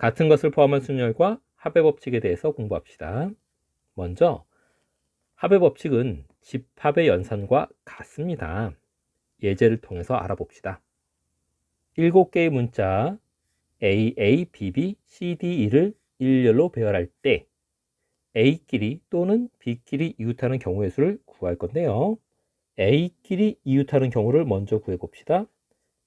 같은 것을 포함한 순열과 합의 법칙에 대해서 공부합시다. 먼저 합의 법칙은 집합의 연산과 같습니다. 예제를 통해서 알아봅시다. 7개의 문자 A, A, B, B, C, D, E를 일렬로 배열할 때 A끼리 또는 B끼리 이웃하는 경우의 수를 구할 건데요. A끼리 이웃하는 경우를 먼저 구해봅시다.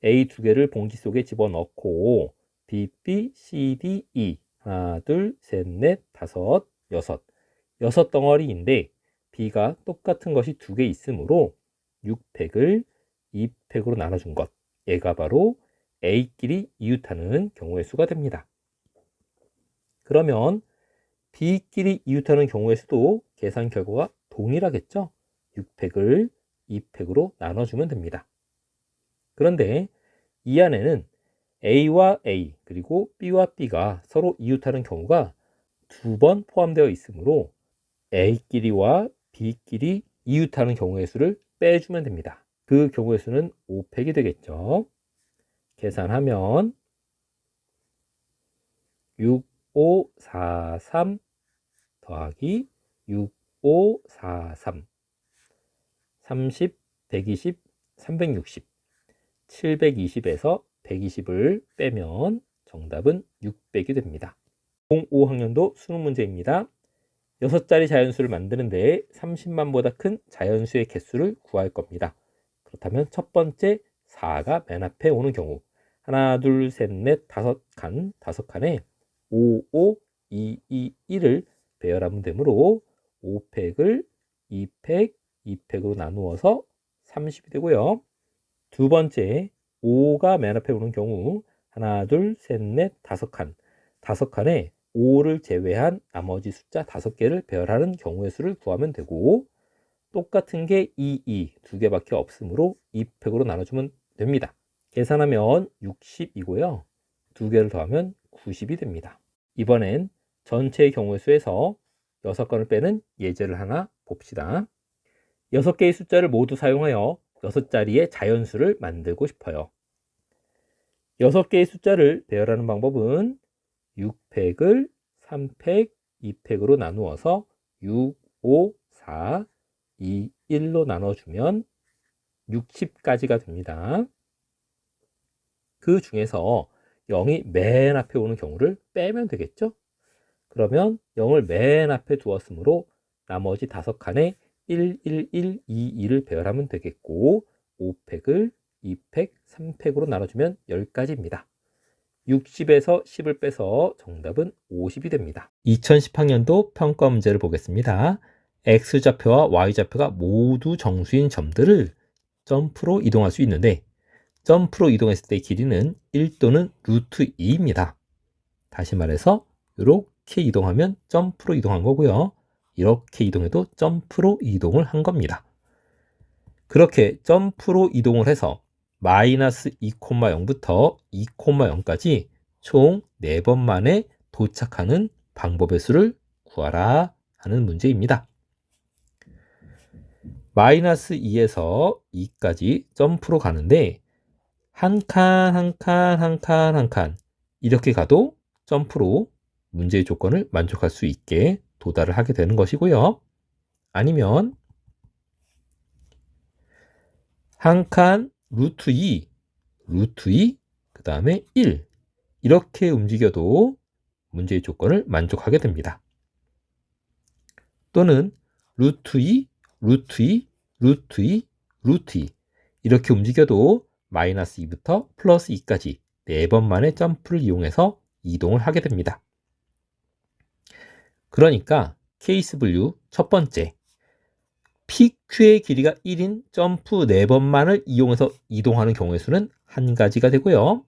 A 2개를 봉지 속에 집어넣고 B, B, C, D, E 하나, 둘, 셋, 넷, 다섯, 여섯 덩어리인데 B가 똑같은 것이 2개 있으므로 6팩을 2팩으로 나눠준 것, 얘가 바로 A끼리 이웃하는 경우의 수가 됩니다. 그러면 B끼리 이웃하는 경우의 수도 계산 결과가 동일하겠죠? 6팩을 2팩으로 나눠주면 됩니다. 그런데 이 안에는 A와 A 그리고 B와 B가 서로 이웃하는 경우가 2번 포함되어 있으므로 A끼리와 B끼리 이웃하는 경우의 수를 빼주면 됩니다. 그 경우의 수는 5팩이 되겠죠. 계산하면 6, 5, 4, 3 더하기 6, 5, 4, 3 30, 120, 360 720에서 120을 빼면 정답은 600이 됩니다. 05학년도 수능 문제입니다. 6자리 자연수를 만드는데 30만보다 큰 자연수의 개수를 구할 겁니다. 그렇다면 첫 번째 4가 맨 앞에 오는 경우 하나, 둘, 셋, 넷, 다섯 칸에 5, 5, 2, 2, 1을 배열하면 되므로 5팩을 2팩, 2팩으로 나누어서 30이 되고요. 두 번째 5가 맨 앞에 오는 경우 하나, 둘, 셋, 넷, 다섯 칸에 5를 제외한 나머지 숫자 5개를 배열하는 경우의 수를 구하면 되고 똑같은 게 2, 2개밖에 없으므로 2팩으로 나눠주면 됩니다. 계산하면 60이고요. 2개를 더하면 90이 됩니다. 이번엔 전체의 경우의 수에서 6건을 빼는 예제를 하나 봅시다. 6개의 숫자를 모두 사용하여 6자리의 자연수를 만들고 싶어요. 6개의 숫자를 배열하는 방법은 6팩을 3팩, 2팩으로 나누어서 6, 5, 4, 2, 1로 나눠주면 60까지가 됩니다. 그 중에서 0이 맨 앞에 오는 경우를 빼면 되겠죠? 그러면 0을 맨 앞에 두었으므로 나머지 5칸에 1, 1, 1, 2, 2를 배열하면 되겠고 5팩을 2팩, 3팩으로 나눠주면 10가지입니다. 60에서 10을 빼서 정답은 50이 됩니다. 2010학년도 평가 문제를 보겠습니다. X좌표와 Y좌표가 모두 정수인 점들을 점프로 이동할 수 있는데 점프로 이동했을 때의 길이는 1 또는 루트 2입니다. 다시 말해서 이렇게 이동하면 점프로 이동한 거고요. 이렇게 이동해도 점프로 이동을 한 겁니다. 그렇게 점프로 이동을 해서 마이너스 2,0부터 2,0까지 총 4번 만에 도착하는 방법의 수를 구하라 하는 문제입니다. 마이너스 2에서 2까지 점프로 가는데 한 칸 이렇게 가도 점프로 문제의 조건을 만족할 수 있게 도달을 하게 되는 것이고요. 아니면 한 칸 루트 2, 그 다음에 1 이렇게 움직여도 문제의 조건을 만족하게 됩니다. 또는 루트 2, 이렇게 움직여도 마이너스 2부터 플러스 2까지 4번 만의 점프를 이용해서 이동을 하게 됩니다. 그러니까 케이스 분류 첫 번째 PQ의 길이가 1인 점프 4번만을 이용해서 이동하는 경우의 수는 1가지가 되고요.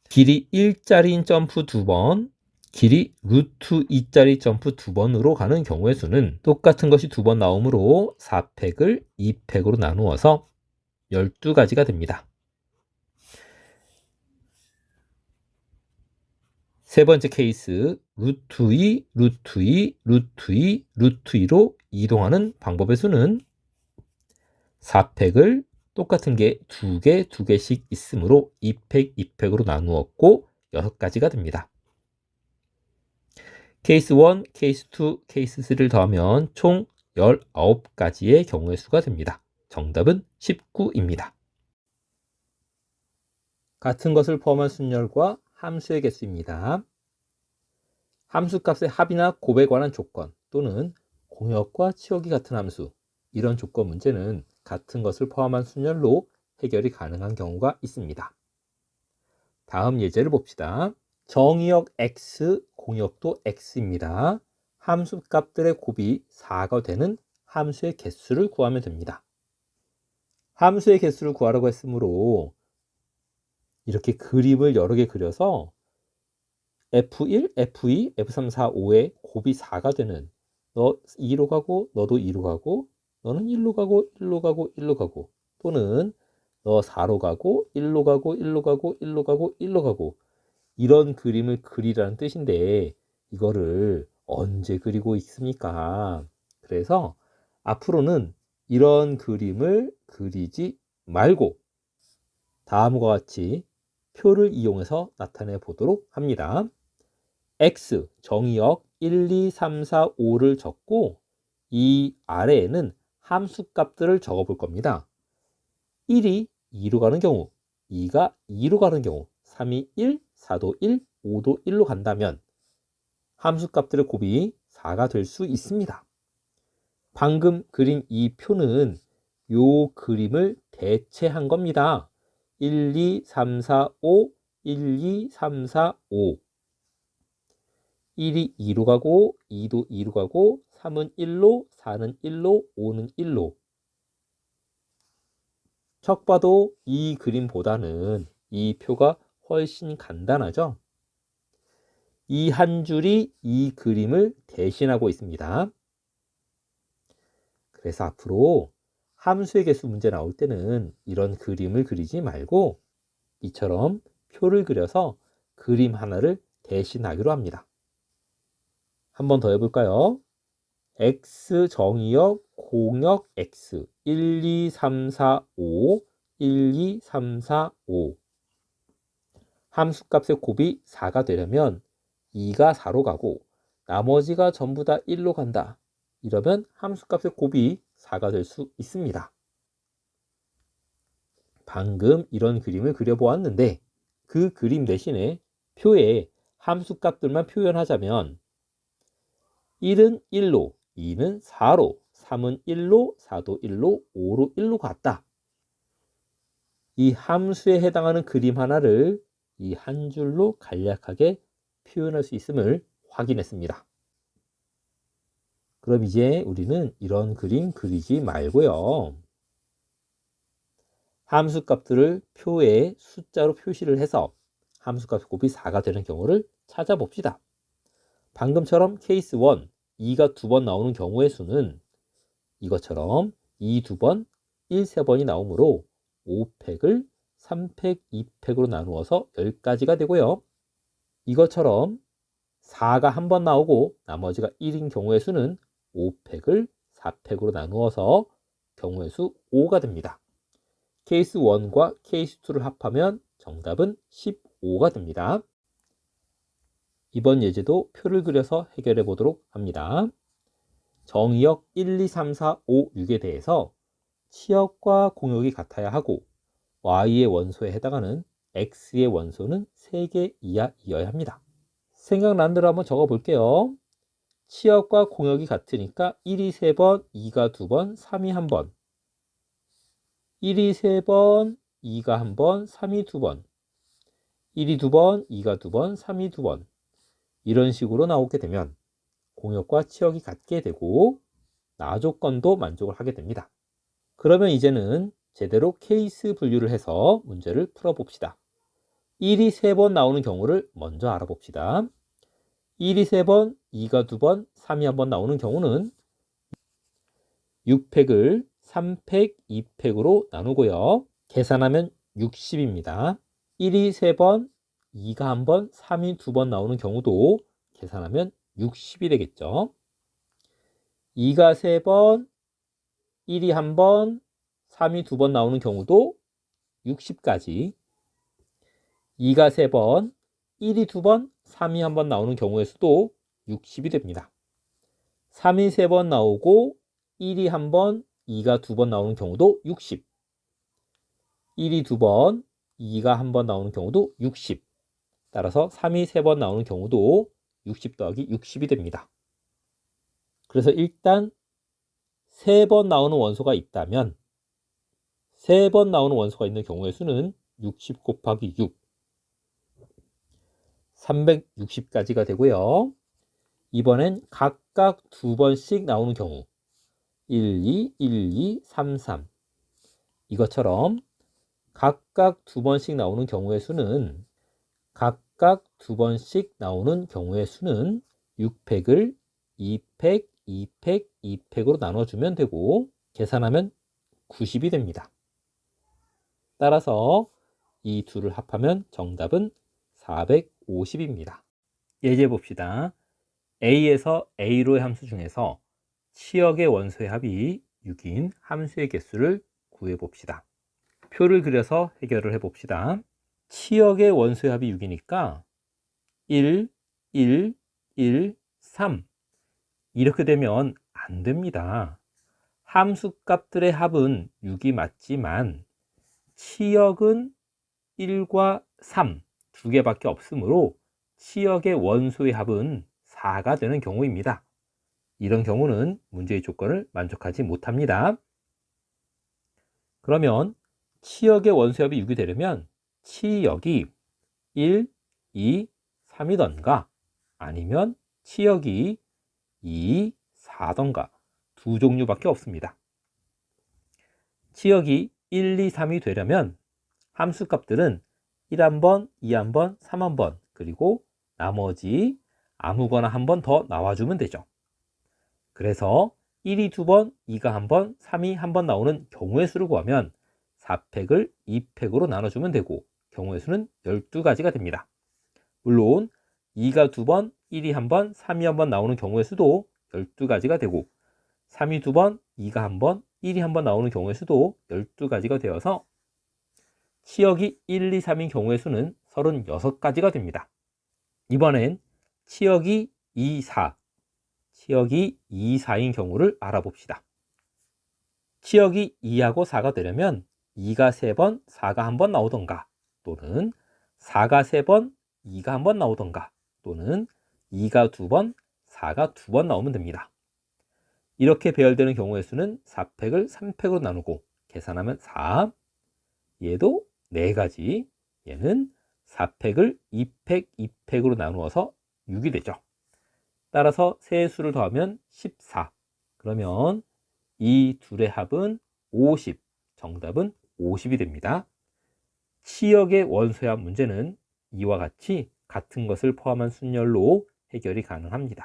길이 1짜리인 점프 2번, 길이 루트 2짜리 점프 2번으로 가는 경우의 수는 똑같은 것이 2번 나오므로 4팩을 2팩으로 나누어서 12가지가 됩니다. 세 번째 케이스 루트 2, 루트 2로 이동하는 방법의 수는 4팩을 똑같은 게 2개씩 있으므로 2팩, 2팩으로 나누었고 6가지가 됩니다. 케이스 1, 케이스 2, 케이스 3를 더하면 총 19가지의 경우의 수가 됩니다. 정답은 19입니다. 같은 것을 포함한 순열과 함수의 개수입니다. 함수값의 합이나 곱에 관한 조건 또는 공역과 치역이 같은 함수, 이런 조건 문제는 같은 것을 포함한 순열로 해결이 가능한 경우가 있습니다. 다음 예제를 봅시다. 정의역 x, 공역도 x입니다. 함수값들의 곱이 4가 되는 함수의 개수를 구하면 됩니다. 함수의 개수를 구하라고 했으므로 이렇게 그림을 여러 개 그려서 F1, F2, F3, 4, 5의 곱이 4가 되는, 너 2로 가고 너도 2로 가고 너는 1로 가고 1로 가고 1로 가고, 또는 너 4로 가고 1로 가고 1로 가고 1로 가고 1로 가고, 이런 그림을 그리라는 뜻인데 이거를 언제 그리고 있습니까? 그래서 앞으로는 이런 그림을 그리지 말고 다음과 같이 표를 이용해서 나타내 보도록 합니다. x 정의역 1, 2, 3, 4, 5를 적고 이 아래에는 함수값들을 적어 볼 겁니다. 1이 2로 가는 경우, 2가 2로 가는 경우, 3이 1, 4도 1, 5도 1로 간다면 함수값들의 곱이 4가 될 수 있습니다. 방금 그린 이 표는 요 그림을 대체한 겁니다. 1, 2, 3, 4, 5, 1, 2, 3, 4, 5. 1이 2로 가고 2도 2로 가고 3은 1로, 4는 1로, 5는 1로. 척 봐도 이 그림보다는 이 표가 훨씬 간단하죠? 이 한 줄이 이 그림을 대신하고 있습니다. 그래서 앞으로 함수의 개수 문제 나올 때는 이런 그림을 그리지 말고 이처럼 표를 그려서 그림 하나를 대신하기로 합니다. 한 번 더 해볼까요? x 정의역 공역 x 1, 2, 3, 4, 5 1, 2, 3, 4, 5. 함수값의 곱이 4가 되려면 2가 4로 가고 나머지가 전부 다 1로 간다. 이러면 함수값의 곱이 4가 될 수 있습니다. 방금 이런 그림을 그려보았는데 그 그림 대신에 표에 함수값들만 표현하자면 1은 1로, 2는 4로, 3은 1로, 4도 1로, 5로 1로 갔다. 이 함수에 해당하는 그림 하나를 이 한 줄로 간략하게 표현할 수 있음을 확인했습니다. 그럼 이제 우리는 이런 그림 그리지 말고요. 함수값들을 표에 숫자로 표시를 해서 함수값 곱이 4가 되는 경우를 찾아봅시다. 방금처럼 케이스 1, 2가 2번 나오는 경우의 수는 이것처럼 2 2번, 1 3번이 나오므로 5팩을 3팩, 2팩으로 나누어서 10가지가 되고요. 이것처럼 4가 한 번 나오고 나머지가 1인 경우의 수는 5팩을 4팩으로 나누어서 경우의 수 5가 됩니다. 케이스 1과 케이스 2를 합하면 정답은 15가 됩니다. 이번 예제도 표를 그려서 해결해 보도록 합니다. 정의역 1, 2, 3, 4, 5, 6에 대해서 치역과 공역이 같아야 하고 y의 원소에 해당하는 x의 원소는 3개 이하이어야 합니다. 생각난 대로 한번 적어 볼게요. 치역과 공역이 같으니까 1이 3번, 2가 2번, 3이 1번. 1이 3번, 2가 1번, 3이 2번. 1이 2번, 2가 2번, 3이 2번. 이런 식으로 나오게 되면 공역과 치역이 같게 되고 나조건도 만족을 하게 됩니다. 그러면 이제는 제대로 케이스 분류를 해서 문제를 풀어봅시다. 1이 3번 나오는 경우를 먼저 알아봅시다. 1이 3번, 2가 2번, 3이 1번 나오는 경우는 6팩을 3팩, 2팩으로 나누고요. 계산하면 60입니다. 1이 3번, 2가 1번, 3이 2번 나오는 경우도 계산하면 60이 되겠죠. 2가 3번, 1이 1번, 3이 2번 나오는 경우도 60까지. 2가 3번, 1이 2번, 3이 1번 나오는 경우의 수도 60이 됩니다. 3이 3번 나오고 1이 1번, 2가 2번 나오는 경우도 60. 1이 2번, 2가 1번 나오는 경우도 60. 따라서 3이 3번 나오는 경우도 60 더하기 60이 됩니다. 그래서 일단 3번 나오는 원소가 있다면 3번 나오는 원소가 있는 경우의 수는 60 곱하기 6, 360까지가 되고요. 이번엔 각각 2번씩 나오는 경우 1, 2, 1, 2, 3, 3 이것처럼 각각 2번씩 나오는 경우의 수는 6팩을 2팩, 2팩, 2팩으로 나눠주면 되고 계산하면 90이 됩니다. 따라서 이 둘을 합하면 정답은 450입니다. 예제 봅시다. A에서 A로의 함수 중에서 치역의 원소의 합이 6인 함수의 개수를 구해봅시다. 표를 그려서 해결을 해봅시다. 치역의 원소의 합이 6이니까 1, 1, 1, 3 이렇게 되면 안 됩니다. 함수값들의 합은 6이 맞지만 치역은 1과 3 두 개밖에 없으므로 치역의 원소의 합은 4가 되는 경우입니다. 이런 경우는 문제의 조건을 만족하지 못합니다. 그러면 치역의 원소의 합이 6이 되려면 치역이 1, 2, 3이던가 아니면 치역이 2, 4던가 두 종류밖에 없습니다. 치역이 1, 2, 3이 되려면 함수값들은 1 1번, 2 1번, 3 1번 그리고 나머지 아무거나 한 번 더 나와주면 되죠. 그래서 1이 2번, 2가 1번, 3이 1번 나오는 경우의 수를 구하면 4팩을 2팩으로 나눠주면 되고 경우의 수는 12가지가 됩니다. 물론 2가 2번, 1이 1번, 3이 1번 나오는 경우의 수도 12가지가 되고 3이 2번, 2가 1번, 1이 1번 나오는 경우의 수도 12가지가 되어서 치역이 1, 2, 3인 경우의 수는 36가지가 됩니다. 이번엔 치역이 2, 4, 치역이 2, 4인 경우를 알아봅시다. 치역이 2하고 4가 되려면 2가 3번, 4가 1번 나오던가 또는 4가 3번, 2가 1번 나오던가 또는 2가 2번, 4가 2번 나오면 됩니다. 이렇게 배열되는 경우의 수는 4팩을 3팩으로 나누고 계산하면 4, 얘도 4가지, 얘는 4팩을 2팩, 2팩으로 나누어서 6이 되죠. 따라서 세 수를 더하면 14. 그러면 이 둘의 합은 50. 정답은 50이 됩니다. 치역의 원소의 합 문제는 이와 같이 같은 것을 포함한 순열로 해결이 가능합니다.